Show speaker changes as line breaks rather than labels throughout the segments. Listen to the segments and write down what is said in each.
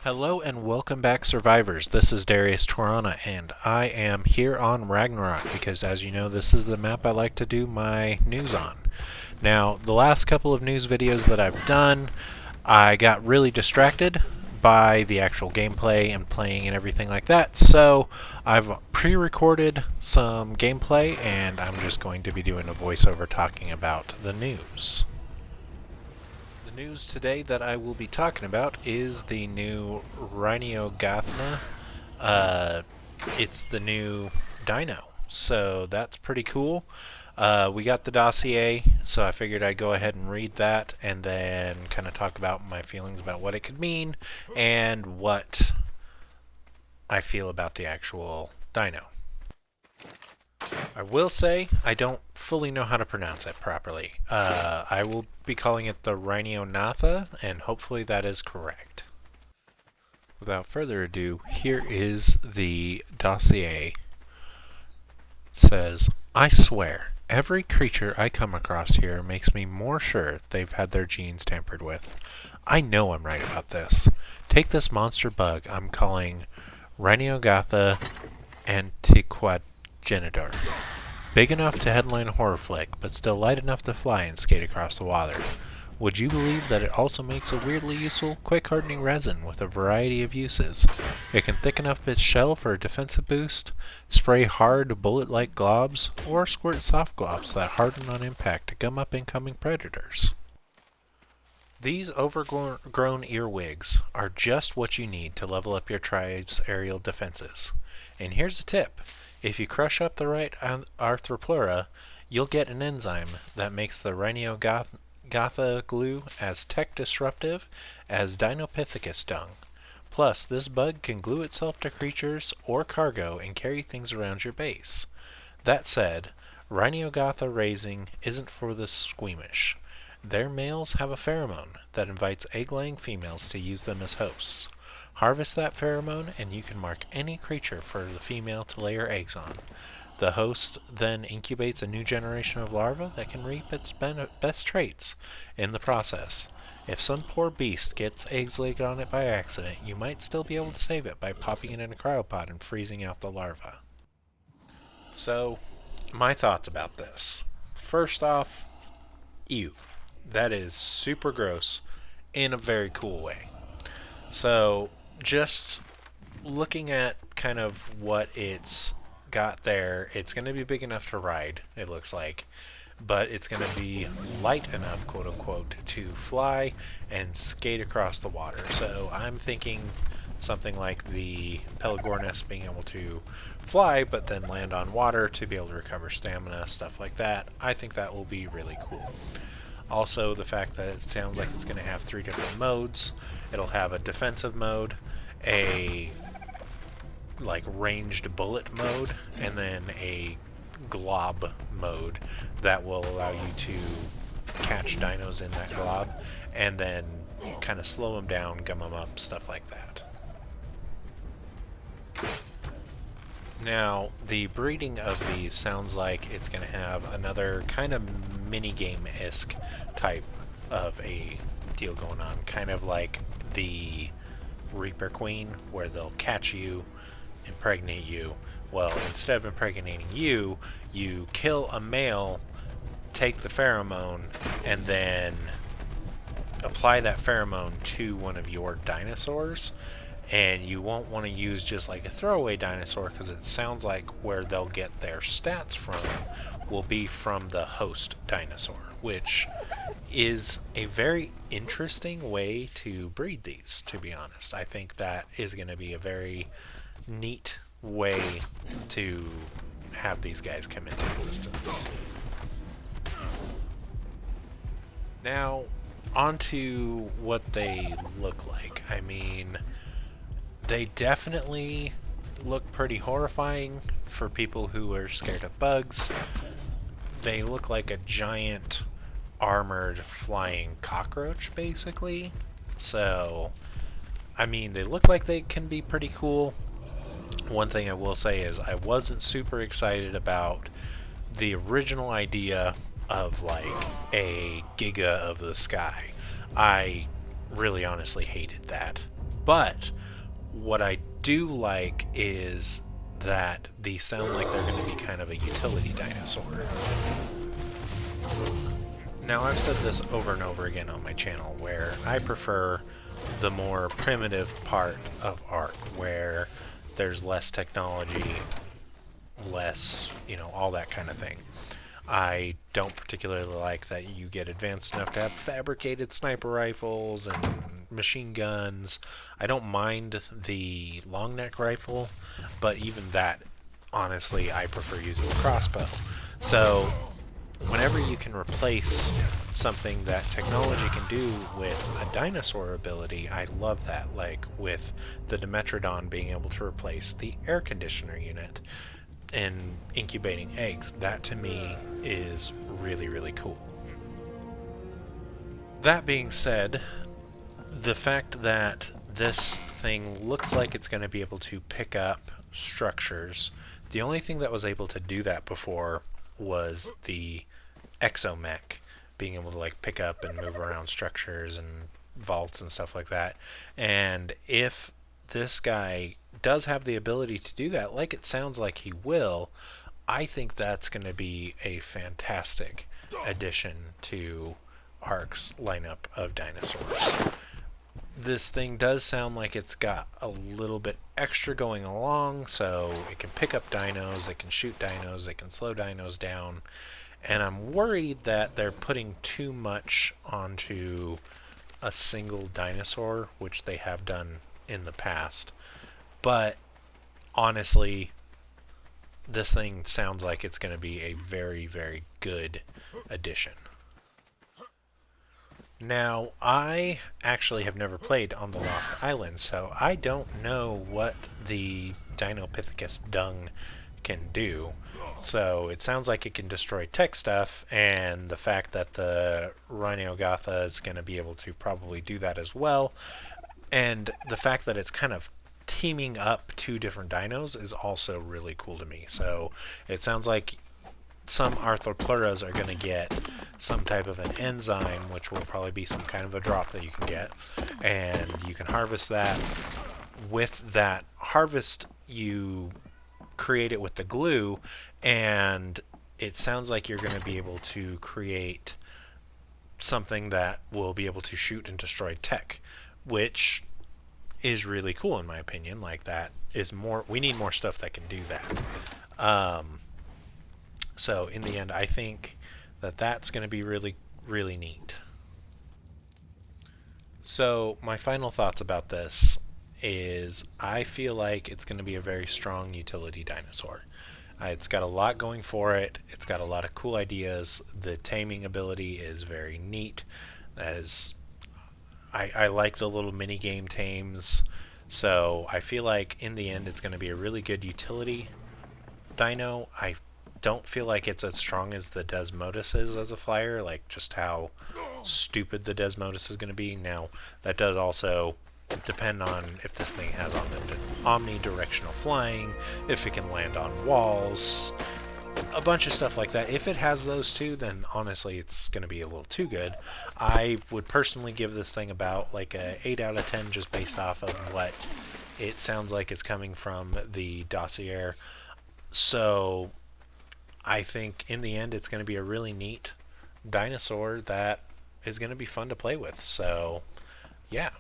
Hello and welcome back, survivors. This is Darius Torana, and I am here on Ragnarok because, as you know, this is the map I like to do my news on. Now, the last couple of news videos that I've done, I got really distracted by the actual gameplay and playing and everything like that, so I've pre-recorded some gameplay and I'm just going to be doing a voiceover talking about the news. The news today that I will be talking about is the new Rhyniognatha. It's the new Dino, so that's pretty cool. We got the dossier, so I figured I'd go ahead and read that and then kind of talk about my feelings about what it could mean and what I feel about the actual Dino. I will say I don't fully know how to pronounce it properly. I will be calling it the Rhino Natha, and hopefully that is correct. Without further ado, here is the dossier. It says, I swear, every creature I come across here makes me more sure they've had their genes tampered with. I know I'm right about this. Take this monster bug I'm calling Rhyniognatha antiquagenitor. Big enough to headline a horror flick, but still light enough to fly and skate across the water. Would you believe that it also makes a weirdly useful, quick-hardening resin with a variety of uses? It can thicken up its shell for a defensive boost, spray hard, bullet-like globs, or squirt soft globs that harden on impact to gum up incoming predators. These overgrown earwigs are just what you need to level up your tribe's aerial defenses. And here's a tip. If you crush up the right arthropleura, you'll get an enzyme that makes the Rhyniognatha glue as tech disruptive as Dinopithecus dung. Plus, this bug can glue itself to creatures or cargo and carry things around your base. That said, Rhyniognatha raising isn't for the squeamish. Their males have a pheromone that invites egg-laying females to use them as hosts. Harvest that pheromone and you can mark any creature for the female to lay her eggs on. The host then incubates a new generation of larvae that can reap its best traits in the process. If some poor beast gets eggs laid on it by accident, you might still be able to save it by popping it in a cryopod and freezing out the larva. So, my thoughts about this. First off, ew. That is super gross in a very cool way. So, just looking at kind of what it's got there, it's going to be big enough to ride, it looks like, but it's going to be light enough, quote unquote, to fly and skate across the water. So I'm thinking something like the Pelagornis being able to fly but then land on water to be able to recover stamina, stuff like that. I think that will be really cool. Also, the fact that it sounds like it's going to have 3 different modes. It'll have a defensive mode, a ranged bullet mode, and then a glob mode that will allow you to catch dinos in that glob and then kind of slow them down, gum them up, stuff like that. Now, the breeding of these sounds like it's going to have another kind of mini-game-esque type of a deal going on. Kind of like the Reaper Queen, where they'll catch you, impregnate you. Well, instead of impregnating you, you kill a male, take the pheromone, and then apply that pheromone to one of your dinosaurs. And you won't want to use just like a throwaway dinosaur, because it sounds like where they'll get their stats from will be from the host dinosaur, which is a very interesting way to breed these, to be honest. I think that is going to be a very neat way to have these guys come into existence. Now, onto what they look like. I mean, they definitely look pretty horrifying for people who are scared of bugs. They look like a giant armored flying cockroach, basically. So, I mean, they look like they can be pretty cool. One thing I will say is I wasn't super excited about the original idea of like a Giga of the Sky. I really honestly hated that. But what I do like is that these sound like they're going to be kind of a utility dinosaur. Now, I've said this over and over again on my channel, where I prefer the more primitive part of Ark, where there's less technology, less, all that kind of thing. I don't particularly like that you get advanced enough to have fabricated sniper rifles and machine guns. I don't mind the long neck rifle, but even that, honestly, I prefer using a crossbow. So whenever you can replace something that technology can do with a dinosaur ability, I love that. Like with the Dimetrodon being able to replace the air conditioner unit and incubating eggs. That to me is really, really cool. That being said, the fact that this thing looks like it's going to be able to pick up structures, the only thing that was able to do that before was the exomech, being able to like pick up and move around structures and vaults and stuff like that. And if this guy does have the ability to do that, like it sounds like he will, I think that's going to be a fantastic addition to Ark's lineup of dinosaurs. This thing does sound like it's got a little bit extra going along, so it can pick up dinos, it can shoot dinos, it can slow dinos down, and I'm worried that they're putting too much onto a single dinosaur, which they have done in the past. But honestly, this thing sounds like it's going to be a very, very good addition. Now, I actually have never played on the Lost Island, so I don't know what the Dinopithecus dung can do. So it sounds like it can destroy tech stuff, and the fact that the Rhyniognatha is going to be able to probably do that as well, and the fact that it's kind of teaming up two different dinos is also really cool to me. So it sounds like some arthropleuras are going to get some type of an enzyme, which will probably be some kind of a drop that you can get, and you can harvest that. With that harvest, you create it with the glue, and it sounds like you're going to be able to create something that will be able to shoot and destroy tech, which is really cool in my opinion. Like, that is more, we need more stuff that can do that. So in the end, I think that that's going to be really, really neat. So my final thoughts about this is I feel like it's going to be a very strong utility dinosaur. It's got a lot going for it. It's got a lot of cool ideas. The taming ability is very neat. That is, I like the little mini game tames. So I feel like in the end it's going to be a really good utility dino. I don't feel like it's as strong as the Desmodus is as a flyer, like just how stupid the Desmodus is going to be. Now, that does also depend on if this thing has omnidirectional flying, if it can land on walls, a bunch of stuff like that. If it has those two, then honestly it's going to be a little too good. I would personally give this thing about like a 8 out of 10 just based off of what it sounds like it's coming from the dossier. So I think in the end it's going to be a really neat dinosaur that is going to be fun to play with. So yeah.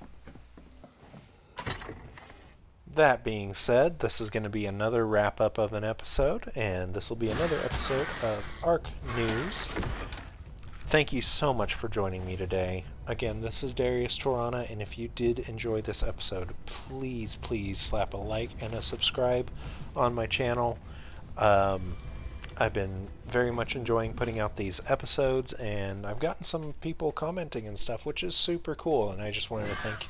That being said, this is going to be another wrap-up of an episode, and this will be another episode of Ark News. Thank you so much for joining me today. Again, this is Darius Torana, and if you did enjoy this episode, please, please slap a like and a subscribe on my channel. I've been very much enjoying putting out these episodes, and I've gotten some people commenting and stuff, which is super cool, and I just wanted to thank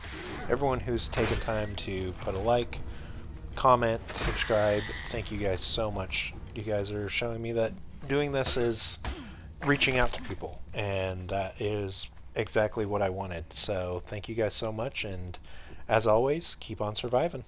everyone who's taken time to put a like, comment, subscribe. Thank you guys so much. You guys are showing me that doing this is reaching out to people, and that is exactly what I wanted. So thank you guys so much, and as always, keep on surviving.